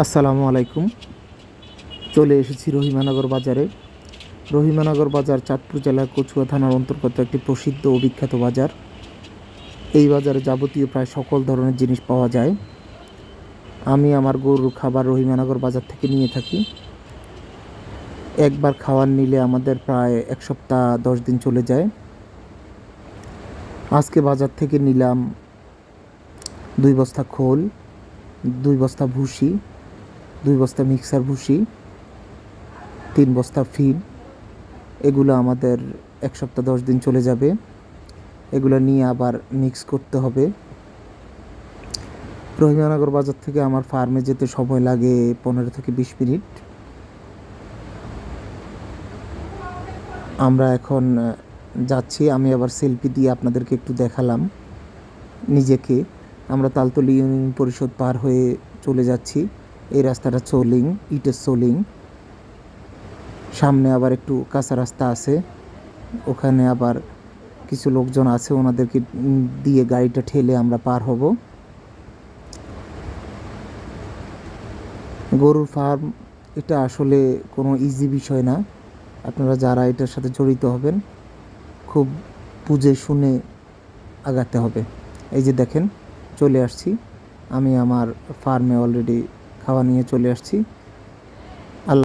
আসসালামু আলাইকুম। চলে এসেছি রহিমানগর বাজারে। রহিমানগর বাজার চাঁদপুর জেলার কচুয়া থানার অন্তর্গত একটি প্রসিদ্ধ ও বিখ্যাত বাজার। এই বাজারে যাবতীয় প্রায় সকল ধরনের জিনিস পাওয়া যায়। আমি আমার গরুর খাবার রহিমানগর বাজার থেকে নিয়ে থাকি। একবার খাবার নিলে আমাদের প্রায় 1 সপ্তাহ 10 দিন চলে যায়। আজকে বাজার থেকে নিলাম 2 বস্তা খোল, 2 বস্তা ভুসি, 2 বস্তা মিক্সার ভুসি, 3 বস্তা ফিড। এগুলো আমাদের 1 সপ্তাহ 10 দিন চলে যাবে। এগুলো নিয়ে আবার মিক্স করতে হবে। রহিমানগর বাজার থেকে আমার ফার্মে যেতে সময় লাগে 15 থেকে 20 মিনিট। আমরা এখন যাচ্ছি। আমি আবার সেলফি দিয়ে আপনাদেরকে একটু দেখালাম নিজেকে। আমরা তালতলী ইউনিয়ন পরিষদ পার হয়ে চলে যাচ্ছি। এই রাস্তাটা সোলিং, ইটের সোলিং। সামনে আবার একটু কাঁচা রাস্তা আছে, ওখানে আবার কিছু লোকজন আছে, ওনাদেরকে দিয়ে গাড়িটা ঠেলে আমরা পার হব। গরুর ফার্ম এটা আসলে কোনো ইজি বিষয় না। আপনারা যারা এটার সাথে জড়িত হবেন খুব বুঝে শুনে আগাতে হবে। এই যে দেখেন, চলে আসছি। আমি আমার ফার্মে অলরেডি খাওয়া নিয়ে চলে আসছি।